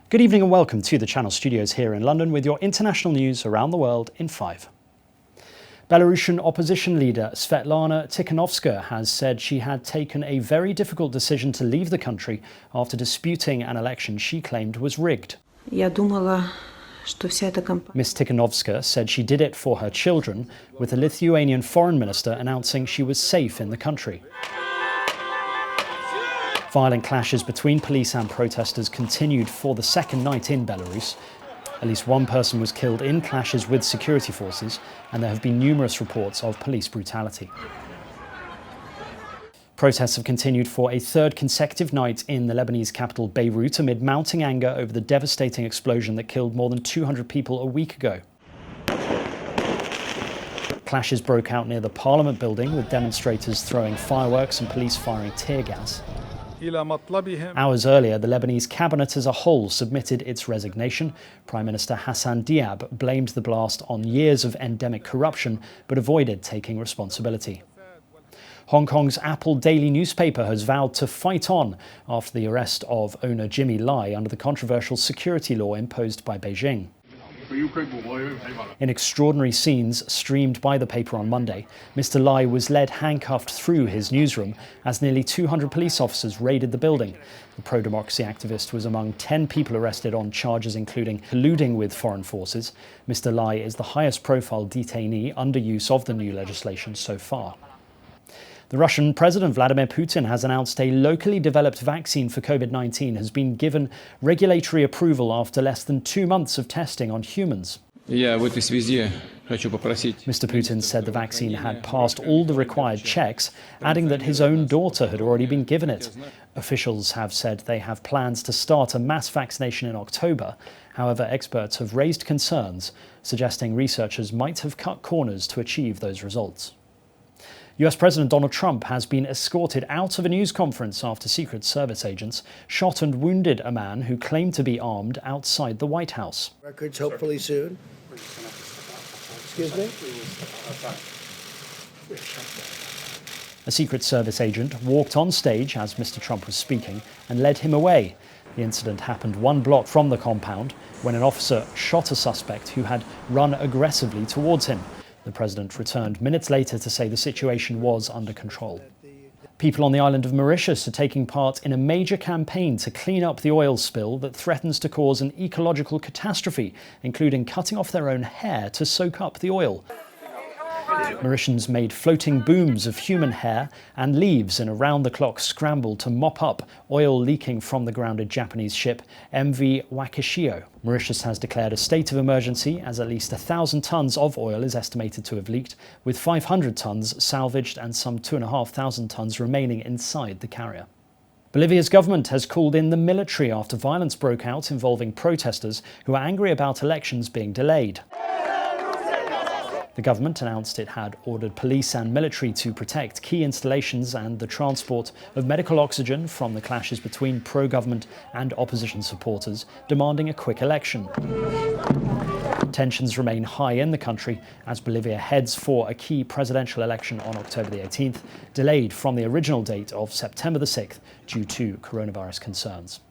Good evening and welcome to the Channel Studios here in London with your international news around the world in 5. Belarusian opposition leader Svetlana Tikhanovskaya has said she had taken a very difficult decision to leave the country after disputing an election she claimed was rigged. Ms. Tikhanovskaya said she did it for her children, with the Lithuanian foreign minister announcing she was safe in the country. Violent clashes between police and protesters continued for the second night in Belarus. At least one person was killed in clashes with security forces, and there have been numerous reports of police brutality. Protests have continued for a third consecutive night in the Lebanese capital Beirut amid mounting anger over the devastating explosion that killed more than 200 people a week ago. Clashes broke out near the Parliament building, with demonstrators throwing fireworks and police firing tear gas. Hours earlier, the Lebanese cabinet as a whole submitted its resignation. Prime Minister Hassan Diab blamed the blast on years of endemic corruption, but avoided taking responsibility. Hong Kong's Apple daily newspaper has vowed to fight on after the arrest of owner Jimmy Lai under the controversial security law imposed by Beijing. In extraordinary scenes streamed by the paper on Monday, Mr. Lai was led handcuffed through his newsroom as nearly 200 police officers raided the building. The pro-democracy activist was among 10 people arrested on charges including colluding with foreign forces. Mr. Lai is the highest profile detainee under use of the new legislation so far. The Russian President Vladimir Putin has announced a locally developed vaccine for COVID-19 has been given regulatory approval after less than 2 months of testing on humans. Mr. Putin said the vaccine had passed all the required checks, adding that his own daughter had already been given it. Officials have said they have plans to start a mass vaccination in October. However, experts have raised concerns, suggesting researchers might have cut corners to achieve those results. US President Donald Trump has been escorted out of a news conference after Secret Service agents shot and wounded a man who claimed to be armed outside the White House. Records hopefully soon. Excuse me? A Secret Service agent walked on stage as Mr. Trump was speaking and led him away. The incident happened 1 block from the compound when an officer shot a suspect who had run aggressively towards him. The president returned minutes later to say the situation was under control. People on the island of Mauritius are taking part in a major campaign to clean up the oil spill that threatens to cause an ecological catastrophe, including cutting off their own hair to soak up the oil. Mauritians made floating booms of human hair and leaves in a round-the-clock scramble to mop up oil leaking from the grounded Japanese ship MV Wakishio. Mauritius has declared a state of emergency as at least 1,000 tons of oil is estimated to have leaked, with 500 tons salvaged and some 2,500 tons remaining inside the carrier. Bolivia's government has called in the military after violence broke out involving protesters who are angry about elections being delayed. The government announced it had ordered police and military to protect key installations and the transport of medical oxygen from the clashes between pro-government and opposition supporters, demanding a quick election. Tensions remain high in the country as Bolivia heads for a key presidential election on October the 18th, delayed from the original date of September the 6th due to coronavirus concerns.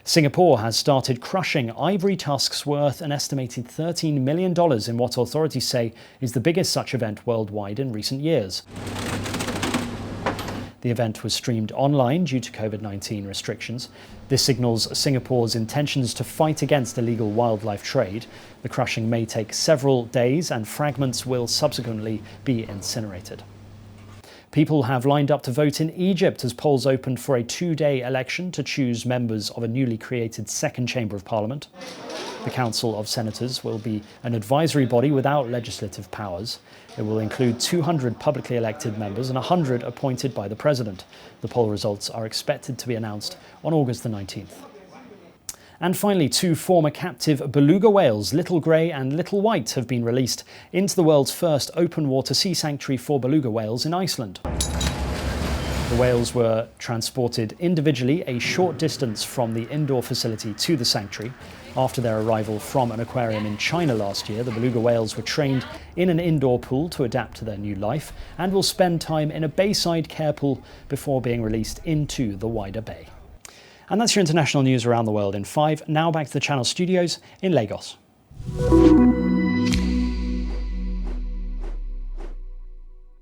Singapore has started crushing ivory tusks worth an estimated $13 million in what authorities say is the biggest such event worldwide in recent years. The event was streamed online due to COVID-19 restrictions. This signals Singapore's intentions to fight against illegal wildlife trade. The crushing may take several days and fragments will subsequently be incinerated. People have lined up to vote in Egypt as polls opened for a 2-day election to choose members of a newly created second chamber of parliament. The Council of Senators will be an advisory body without legislative powers. It will include 200 publicly elected members and 100 appointed by the president. The poll results are expected to be announced on August the 19th. And finally, 2 former captive beluga whales, Little Grey and Little White, have been released into the world's first open-water sea sanctuary for beluga whales in Iceland. The whales were transported individually a short distance from the indoor facility to the sanctuary. After their arrival from an aquarium in China last year, the beluga whales were trained in an indoor pool to adapt to their new life and will spend time in a bayside care pool before being released into the wider bay. And that's your international news around the world in 5. Now back to the Channel studios in Lagos.